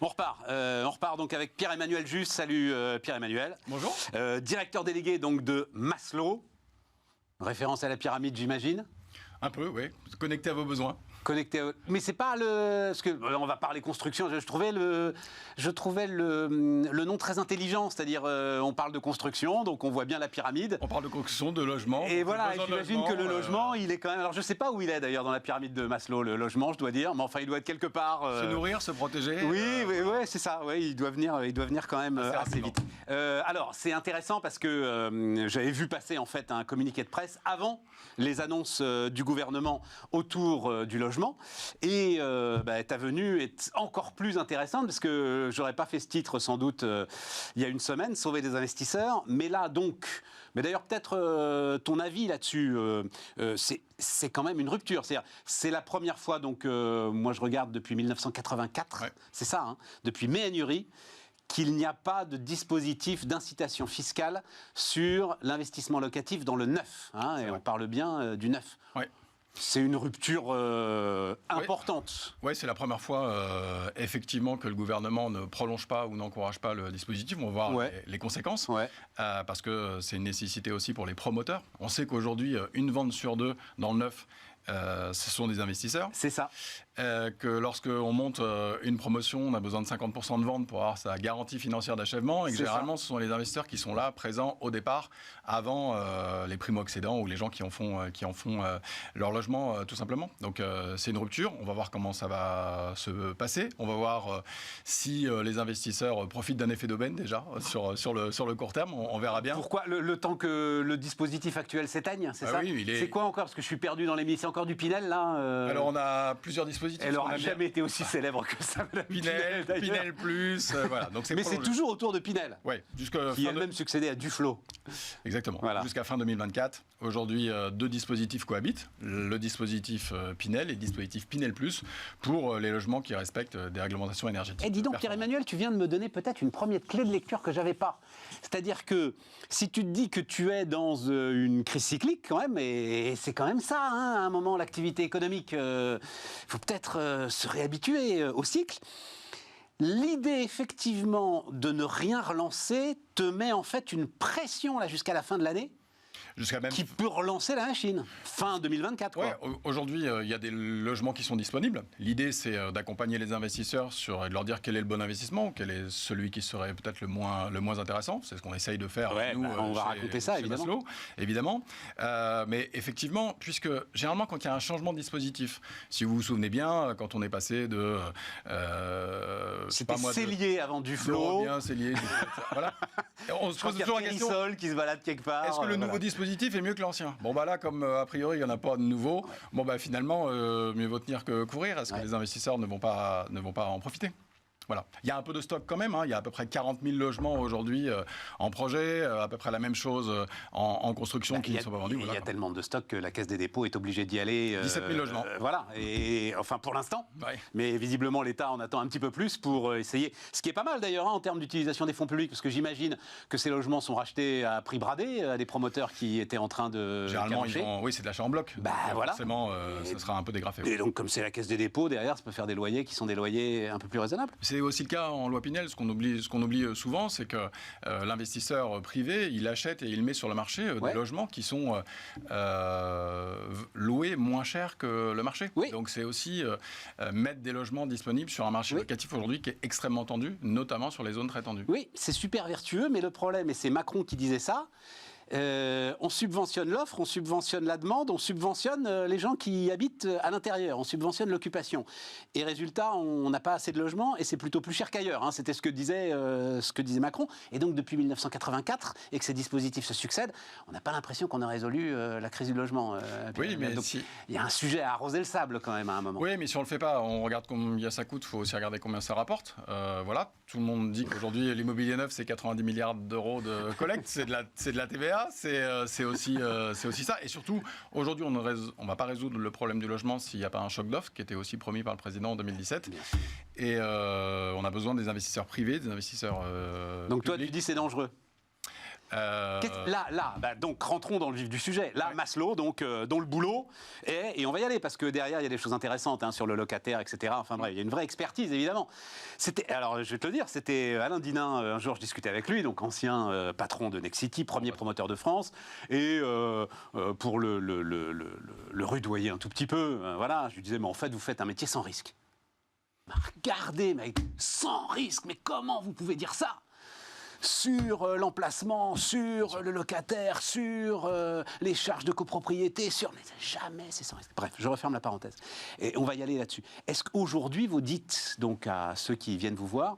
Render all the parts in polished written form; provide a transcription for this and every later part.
On repart donc avec Pierre-Emmanuel Just. Salut Pierre-Emmanuel. Bonjour. Directeur délégué donc de Maslow. Référence à la pyramide, j'imagine. Un peu, oui. Connecté à vos besoins. Mais c'est pas le... Parce que, on va parler construction. Je trouvais le nom très intelligent. C'est-à-dire, on parle de construction, donc on voit bien la pyramide. On parle de construction, de logement. Et voilà, j'imagine que le logement, il est quand même... Alors, je sais pas où il est d'ailleurs dans la pyramide de Maslow, le logement, je dois dire. Mais enfin, il doit être quelque part... Se nourrir, se protéger. Oui, c'est ça. Oui, il doit venir quand même assez vite. Alors, c'est intéressant parce que j'avais vu passer en fait un communiqué de presse avant les annonces du gouvernement autour du logement. Et ta venue est encore plus intéressante parce que j'aurais pas fait ce titre sans doute il y a une semaine, sauver des investisseurs. Mais là donc, mais d'ailleurs peut-être ton avis là-dessus, c'est quand même une rupture. C'est la première fois donc, moi je regarde depuis 1984, ouais. C'est ça, hein, depuis Méhaignerie, qu'il n'y a pas de dispositif d'incitation fiscale sur l'investissement locatif dans le neuf. Hein, et on parle bien du neuf. Ouais. C'est une rupture importante. Oui, c'est la première fois, effectivement, que le gouvernement ne prolonge pas ou n'encourage pas le dispositif. On va voir les conséquences, parce que c'est une nécessité aussi pour les promoteurs. On sait qu'aujourd'hui, une vente sur deux dans le neuf, ce sont des investisseurs. C'est ça. Que lorsqu'on monte une promotion, on a besoin de 50% de vente pour avoir sa garantie financière d'achèvement. Et que généralement, ce sont les investisseurs qui sont là, présents au départ, avant les primo-accédants ou les gens qui en font leur logement, tout simplement. Donc, c'est une rupture. On va voir comment ça va se passer. On va voir si les investisseurs profitent d'un effet d'aubaine, déjà, sur le court terme. On verra bien. Pourquoi le temps que le dispositif actuel s'éteigne, c'est ça? Oui, C'est quoi encore? Parce que je suis perdu dans les milliers. C'est encore du Pinel, là Alors, on a plusieurs dispositifs. Elle n'aura jamais été aussi célèbre que ça, Pinel plus, voilà. Donc mais c'est toujours autour de Pinel, qui elle-même succédait à Duflo. Exactement, jusqu'à fin 2024. Aujourd'hui, deux dispositifs cohabitent, le dispositif Pinel et le dispositif Pinel plus, pour les logements qui respectent des réglementations énergétiques. Et dis donc, Pierre-Emmanuel, tu viens de me donner peut-être une première clé de lecture que je n'avais pas. C'est-à-dire que si tu te dis que tu es dans une crise cyclique, quand même, et c'est quand même ça, hein, à un moment, l'activité économique, faut peut-être se réhabituer au cycle. L'idée, effectivement, de ne rien relancer te met en fait une pression là, jusqu'à la fin de l'année. Qui peut relancer la machine. Fin 2024, quoi. Ouais, aujourd'hui, il y a des logements qui sont disponibles. L'idée, c'est d'accompagner les investisseurs et de leur dire quel est le bon investissement, quel est celui qui serait peut-être le moins intéressant. C'est ce qu'on essaye de faire, nous, on va raconter ça, évidemment. Évidemment. Mais effectivement, puisque généralement, quand il y a un changement de dispositif, si vous vous souvenez bien, quand on est passé de... C'était Cellier avant Duflo. Bien, Cellier. Voilà. On se pose toujours la question... qui se balade quelque part. Est-ce que le nouveau dispositif est mieux que l'ancien? Bon, là, comme a priori, il n'y en a pas de nouveau, finalement, mieux vaut tenir que courir. Est-ce que les investisseurs ne vont pas en profiter? Voilà. Il y a un peu de stock quand même, hein. Il y a à peu près 40 000 logements aujourd'hui en projet, à peu près la même chose en construction qui ne sont pas vendus. Il y a tellement de stock que la Caisse des dépôts est obligée d'y aller. 17 000 logements. Voilà, et enfin pour l'instant. Mais visiblement l'État en attend un petit peu plus pour essayer. Ce qui est pas mal d'ailleurs en termes d'utilisation des fonds publics, parce que j'imagine que ces logements sont rachetés à prix bradé à des promoteurs qui étaient en train de... Généralement, c'est de l'achat en bloc. Voilà. Forcément, ça sera un peu dégrafé. Et donc comme c'est la Caisse des dépôts, derrière, ça peut faire des loyers qui sont des loyers un peu plus raisonnables. C'est aussi le cas en loi Pinel. Ce qu'on oublie souvent, c'est que l'investisseur privé, il achète et il met sur le marché des logements qui sont loués moins cher que le marché. Donc c'est aussi mettre des logements disponibles sur un marché locatif aujourd'hui qui est extrêmement tendu, notamment sur les zones très tendues. Oui, c'est super vertueux, mais le problème, et c'est Macron qui disait ça, on subventionne l'offre, on subventionne la demande, on subventionne les gens qui habitent à l'intérieur, on subventionne l'occupation. Et résultat, on n'a pas assez de logements et c'est plutôt plus cher qu'ailleurs. Hein. C'était ce que disait Macron. Et donc depuis 1984, et que ces dispositifs se succèdent, on n'a pas l'impression qu'on a résolu la crise du logement. Oui, mais il y a un sujet à arroser le sable quand même à un moment. Oui, mais si on le fait pas, on regarde combien ça coûte, il faut aussi regarder combien ça rapporte. Voilà, tout le monde dit qu'aujourd'hui l'immobilier neuf c'est 90 milliards d'euros de collecte, c'est de la TVA. C'est aussi ça. Et surtout, aujourd'hui, on ne va pas résoudre le problème du logement s'il n'y a pas un choc d'offres, qui était aussi promis par le président en 2017. Et on a besoin des investisseurs privés, des investisseurs Donc publics. toi, tu dis c'est dangereux? Donc rentrons dans le vif du sujet. Là, Maslow, donc dont le boulot est, et on va y aller parce que derrière il y a des choses intéressantes sur le locataire, etc. Enfin bref, il y a une vraie expertise évidemment. Alors je vais te le dire, c'était Alain Dinin. Un jour, je discutais avec lui, donc ancien patron de Nexity, premier promoteur de France, et pour le rudoyer un tout petit peu, voilà, je lui disais mais en fait vous faites un métier sans risque. Regardez, mec, sans risque, mais comment vous pouvez dire ça ? Sur l'emplacement, sur le locataire, sur les charges de copropriété, mais jamais c'est sans risque. Bref, je referme la parenthèse. Et on va y aller là-dessus. Est-ce qu'aujourd'hui, vous dites donc à ceux qui viennent vous voir,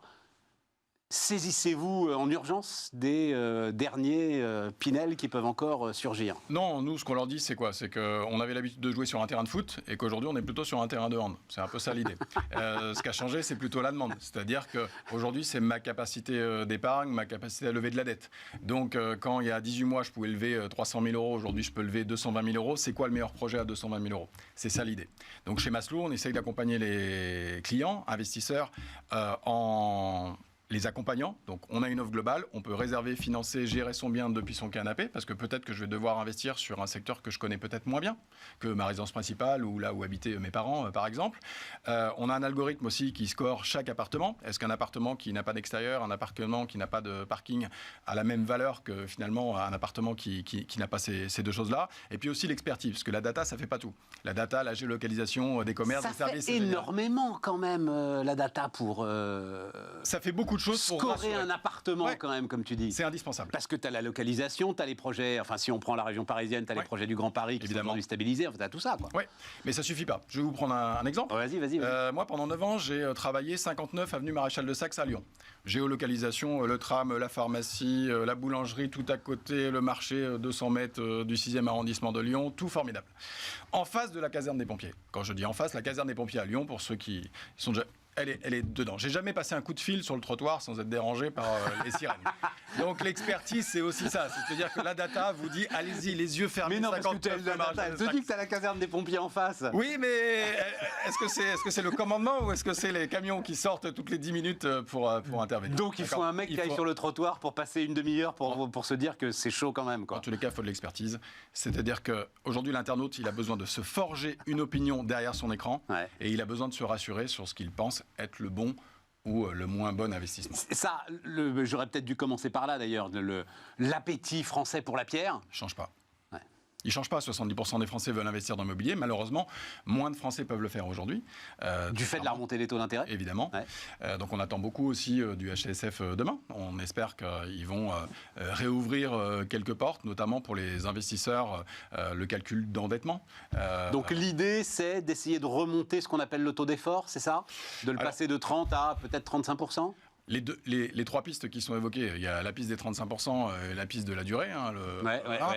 saisissez-vous en urgence des derniers Pinel qui peuvent encore surgir? Non, nous, ce qu'on leur dit, c'est quoi? C'est qu'on avait l'habitude de jouer sur un terrain de foot et qu'aujourd'hui, on est plutôt sur un terrain de hand. C'est un peu ça l'idée. Ce qui a changé, c'est plutôt la demande. C'est-à-dire qu'aujourd'hui, c'est ma capacité d'épargne, ma capacité à lever de la dette. Donc, quand il y a 18 mois, je pouvais lever 300 000 euros, aujourd'hui, je peux lever 220 000 euros. C'est quoi le meilleur projet à 220 000 euros? C'est ça l'idée. Donc, chez Maslow, on essaye d'accompagner les clients, investisseurs, en les accompagnants. Donc, on a une offre globale, on peut réserver, financer, gérer son bien depuis son canapé, parce que peut-être que je vais devoir investir sur un secteur que je connais peut-être moins bien que ma résidence principale ou là où habitaient mes parents, par exemple. On a un algorithme aussi qui score chaque appartement. Est-ce qu'un appartement qui n'a pas d'extérieur, un appartement qui n'a pas de parking a la même valeur que finalement un appartement qui n'a pas ces deux choses-là? Et puis aussi l'expertise, parce que la data, ça fait pas tout. La data, la géolocalisation des commerces, des services... Ça fait énormément quand même, la data pour... Ça fait beaucoup de choses pour scorer un appartement quand même, comme tu dis. C'est indispensable. Parce que tu as la localisation, tu as les projets, enfin si on prend la région parisienne, tu as les projets du Grand Paris qui sont aujourd'hui stabilisés, enfin tu as tout ça. Oui, mais ça suffit pas. Je vais vous prendre un exemple. Oh, vas-y. Moi, pendant 9 ans, j'ai travaillé 59 avenue Maréchal de Saxe à Lyon. Géolocalisation, le tram, la pharmacie, la boulangerie, tout à côté, le marché, 200 mètres du 6e arrondissement de Lyon, tout formidable. En face de la caserne des pompiers. Quand je dis en face, la caserne des pompiers à Lyon, pour ceux qui sont déjà... Elle est dedans. J'ai jamais passé un coup de fil sur le trottoir sans être dérangé par les sirènes. Donc l'expertise, c'est aussi ça. C'est-à-dire que la data vous dit, allez-y, les yeux fermés. Mais non, parce que tu te dis que tu as la caserne des pompiers en face. Oui, mais est-ce que c'est le commandement ou est-ce que c'est les camions qui sortent toutes les 10 minutes pour intervenir? Donc il faut un mec qui aille sur le trottoir pour passer une demi-heure pour se dire que c'est chaud quand même, quoi. En tous les cas, il faut de l'expertise. C'est-à-dire qu'aujourd'hui, l'internaute, il a besoin de se forger une opinion derrière son écran et il a besoin de se rassurer sur ce qu'il pense être le bon ou le moins bon investissement. Ça, j'aurais peut-être dû commencer par là d'ailleurs, l'appétit français pour la pierre. Il ne change pas. Il ne change pas, 70% des Français veulent investir dans l'immobilier. Malheureusement, moins de Français peuvent le faire aujourd'hui. Du fait de la remontée des taux d'intérêt? Évidemment. Donc on attend beaucoup aussi du HCSF demain. On espère qu'ils vont réouvrir quelques portes, notamment pour les investisseurs, le calcul d'endettement. Donc l'idée, c'est d'essayer de remonter ce qu'on appelle le taux d'effort, c'est ça? De le passer de 30 à peut-être 35%? Les trois pistes qui sont évoquées, il y a la piste des 35% et la piste de la durée.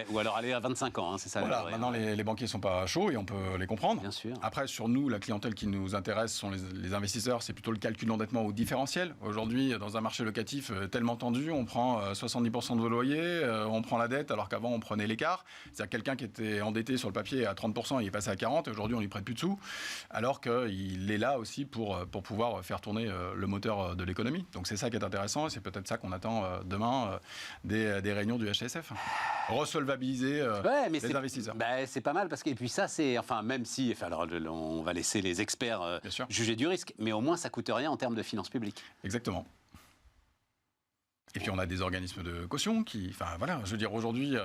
Ou alors aller à 25 ans, c'est ça. Voilà, la durée, maintenant les banquiers ne sont pas chauds et on peut les comprendre. Bien sûr. Après, sur nous, la clientèle qui nous intéresse sont les investisseurs, c'est plutôt le calcul d'endettement au différentiel. Aujourd'hui, dans un marché locatif tellement tendu, on prend 70% de vos loyers, on prend la dette alors qu'avant on prenait l'écart. C'est-à-dire quelqu'un qui était endetté sur le papier à 30%, il est passé à 40% et aujourd'hui on lui prête plus de sous, alors qu'il est là aussi pour pouvoir faire tourner le moteur de l'économie. Donc c'est ça qui est intéressant et c'est peut-être ça qu'on attend demain des réunions du HCSF. Resolvabiliser les investisseurs. C'est pas mal parce que, et puis ça c'est, enfin même si, alors on va laisser les experts juger du risque, mais au moins ça coûte rien en termes de finances publiques. Exactement. Et puis on a des organismes de caution qui, enfin voilà, je veux dire aujourd'hui,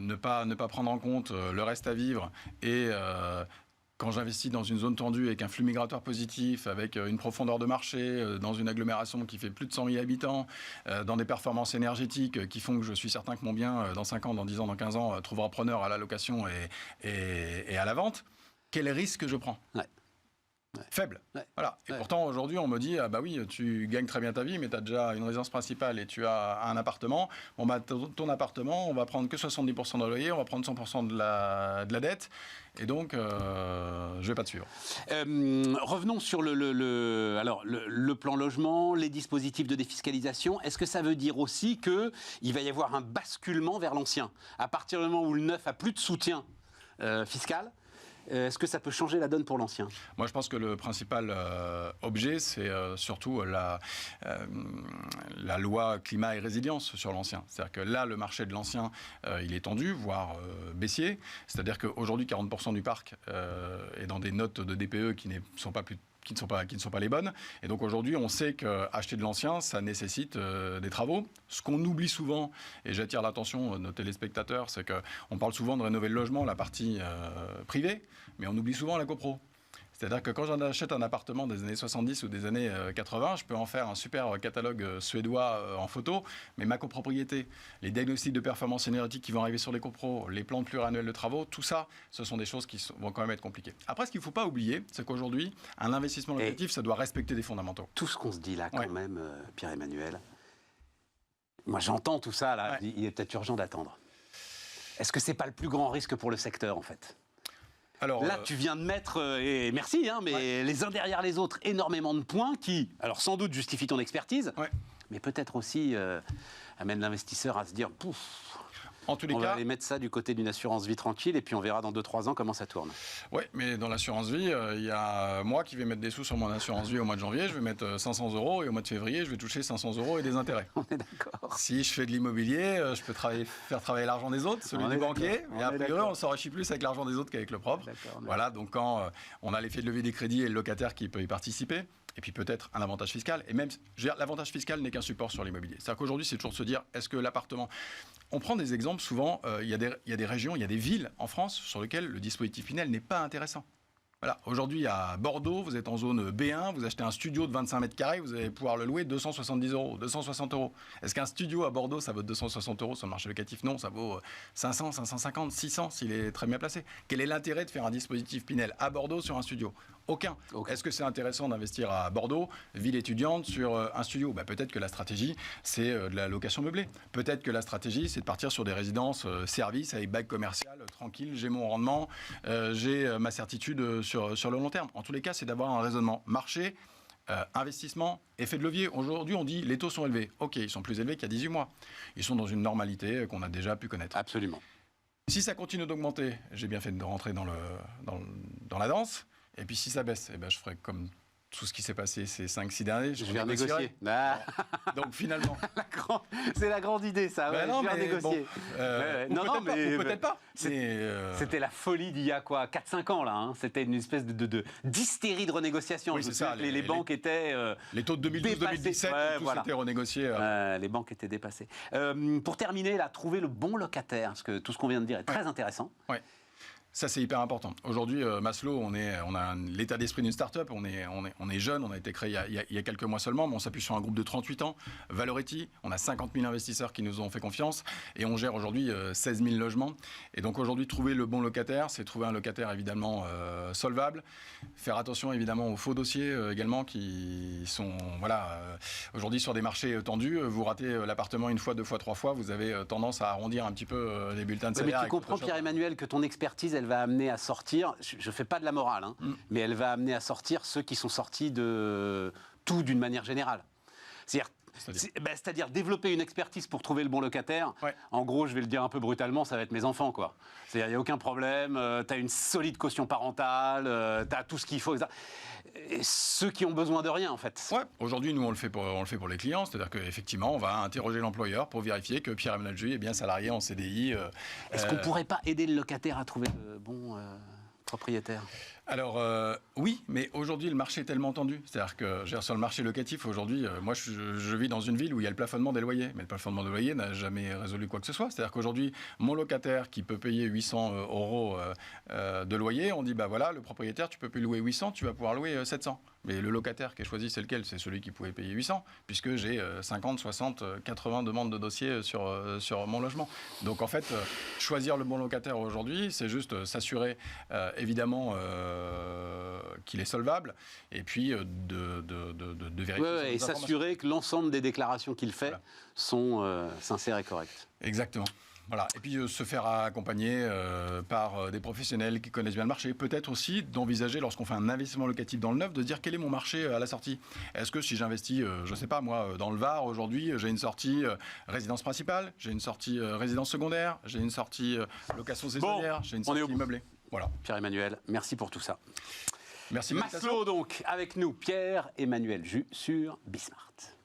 ne pas prendre en compte le reste à vivre et quand j'investis dans une zone tendue avec un flux migratoire positif, avec une profondeur de marché, dans une agglomération qui fait plus de 100 000 habitants, dans des performances énergétiques qui font que je suis certain que mon bien, dans 5 ans, dans 10 ans, dans 15 ans, trouvera preneur à la location et à la vente, quel risque je prends ? Faible. Voilà. Et pourtant, aujourd'hui, on me dit, ah bah oui, tu gagnes très bien ta vie, mais tu as déjà une résidence principale et tu as un appartement. Bon, bah, ton appartement, on va prendre que 70% de loyer, on va prendre 100% de la dette. Et donc, je ne vais pas te suivre. Revenons sur le plan logement, les dispositifs de défiscalisation. Est-ce que ça veut dire aussi qu'il va y avoir un basculement vers l'ancien? À partir du moment où le neuf a plus de soutien fiscal, Est-ce que ça peut changer la donne pour l'ancien? Moi, je pense que le principal objet, c'est surtout la loi climat et résilience sur l'ancien. C'est-à-dire que là, le marché de l'ancien, il est tendu, voire baissier. C'est-à-dire qu'aujourd'hui, 40% du parc est dans des notes de DPE qui ne sont pas les bonnes. Et donc aujourd'hui, on sait qu'acheter de l'ancien, ça nécessite des travaux. Ce qu'on oublie souvent, et j'attire l'attention de nos téléspectateurs, c'est qu'on parle souvent de rénover le logement, la partie privée, mais on oublie souvent la copro. C'est-à-dire que quand j'achète un appartement des années 70 ou des années 80, je peux en faire un super catalogue suédois en photo, mais ma copropriété, les diagnostics de performance énergétique qui vont arriver sur les copros, les plans pluriannuels de travaux, tout ça, ce sont des choses qui vont quand même être compliquées. Après, ce qu'il ne faut pas oublier, c'est qu'aujourd'hui, un investissement locatif, ça doit respecter des fondamentaux. Tout ce qu'on se dit là, quand même, Pierre-Emmanuel, moi j'entends tout ça, là, il est peut-être urgent d'attendre. Est-ce que ce n'est pas le plus grand risque pour le secteur, en fait? Alors, là, tu viens de mettre, et merci, mais les uns derrière les autres, énormément de points qui, alors sans doute justifient ton expertise, mais peut-être aussi amènent l'investisseur à se dire, pouf, en tous les cas, on va aller mettre ça du côté d'une assurance vie tranquille et puis on verra dans 2-3 ans comment ça tourne. Oui, mais dans l'assurance vie, il y a moi qui vais mettre des sous sur mon assurance vie au mois de janvier, je vais mettre 500 € et au mois de février, je vais toucher 500 € et des intérêts. On est d'accord. Si je fais de l'immobilier, je peux faire travailler l'argent des autres, celui du banquier, mais a priori, on s'enrichit plus avec l'argent des autres qu'avec le propre. Voilà, donc quand on a l'effet de levier des crédits et le locataire qui peut y participer, et puis peut-être un avantage fiscal. Et même, l'avantage fiscal n'est qu'un support sur l'immobilier. C'est-à-dire qu'aujourd'hui, c'est toujours de se dire, est-ce que l'appartement... On prend des exemples, souvent, il y a des régions, il y a des villes en France sur lesquelles le dispositif Pinel n'est pas intéressant. Voilà. Aujourd'hui, à Bordeaux, vous êtes en zone B1, vous achetez un studio de 25 mètres carrés, vous allez pouvoir le louer 270 €, 260 €. Est-ce qu'un studio à Bordeaux, ça vaut 260 € sur le marché locatif? Non, ça vaut 500, 550, 600 s'il est très bien placé. Quel est l'intérêt de faire un dispositif Pinel à Bordeaux sur un studio? Aucun. Est-ce que c'est intéressant d'investir à Bordeaux, ville étudiante, sur un studio? Peut-être que la stratégie, c'est de la location meublée. Peut-être que la stratégie, c'est de partir sur des résidences services avec bague commerciale, tranquille, j'ai mon rendement, j'ai ma certitude sur le long terme. En tous les cas, c'est d'avoir un raisonnement marché, investissement, effet de levier. Aujourd'hui, on dit les taux sont élevés. OK, ils sont plus élevés qu'il y a 18 mois. Ils sont dans une normalité qu'on a déjà pu connaître. Absolument. Si ça continue d'augmenter, j'ai bien fait de rentrer dans la danse. Et puis si ça baisse, je ferai comme tout ce qui s'est passé ces 5-6 derniers. Je vais renégocier. Donc finalement... c'est la grande idée, ça. Je vais renégocier. Ou peut-être pas. C'était la folie d'il y a 4-5 ans, là. C'était une espèce d'hystérie de renégociation. Oui, c'est ça. Les banques étaient les taux de 2012-2017, tout s'était renégocié. Les banques étaient dépassées. Pour terminer, là, trouver le bon locataire, parce que tout ce qu'on vient de dire est très intéressant. Oui. Ça, c'est hyper important. Aujourd'hui, Maslow, on a l'état d'esprit d'une start-up, on est jeune, on a été créé il y a quelques mois seulement, mais on s'appuie sur un groupe de 38 ans. Valoretti, on a 50 000 investisseurs qui nous ont fait confiance et on gère aujourd'hui 16 000 logements. Et donc aujourd'hui, trouver le bon locataire, c'est trouver un locataire évidemment solvable, faire attention évidemment aux faux dossiers également qui sont aujourd'hui sur des marchés tendus. Vous ratez l'appartement une fois, 2 fois, 3 fois, vous avez tendance à arrondir un petit peu les bulletins de salaire. Mais tu comprends, Pierre-Emmanuel, que ton expertise, elle va amener à sortir, je ne fais pas de la morale, mais elle va amener à sortir ceux qui sont sortis de tout d'une manière générale. C'est-à-dire développer une expertise pour trouver le bon locataire. En gros, je vais le dire un peu brutalement, ça va être mes enfants, quoi. C'est-à-dire, il n'y a aucun problème, tu as une solide caution parentale, tu as tout ce qu'il faut. Et ceux qui ont besoin de rien, en fait. Aujourd'hui, nous, on le fait pour les clients. C'est-à-dire qu'effectivement, on va interroger l'employeur pour vérifier que Pierre-Emmanuel Juillet est bien salarié en CDI. Est-ce qu'on ne pourrait pas aider le locataire à trouver le bon propriétaire? Alors oui, mais aujourd'hui le marché est tellement tendu. C'est-à-dire que sur le marché locatif aujourd'hui, moi je vis dans une ville où il y a le plafonnement des loyers, mais le plafonnement des loyers n'a jamais résolu quoi que ce soit. C'est-à-dire qu'aujourd'hui mon locataire qui peut payer 800 € de loyer, on dit voilà, le propriétaire tu peux plus louer 800, tu vas pouvoir louer 700. Mais le locataire qui est choisi, c'est lequel? C'est celui qui pouvait payer 800, puisque j'ai 50, 60, 80 demandes de dossiers sur mon logement. Donc en fait, choisir le bon locataire aujourd'hui, c'est juste s'assurer évidemment qu'il est solvable, et puis de vérifier. Et s'assurer que l'ensemble des déclarations qu'il fait sont sincères et correctes. Exactement. Voilà. Et puis se faire accompagner par des professionnels qui connaissent bien le marché. Peut-être aussi d'envisager, lorsqu'on fait un investissement locatif dans le neuf, de dire quel est mon marché à la sortie. Est-ce que si j'investis, je ne sais pas moi, dans le Var, aujourd'hui, j'ai une sortie résidence principale, j'ai une sortie résidence secondaire, j'ai une sortie location saisonnière, j'ai une sortie immeublée. Voilà. Pierre-Emmanuel, merci pour tout ça. Merci. Maslow donc, avec nous, Pierre-Emmanuel Jus sur Bismart.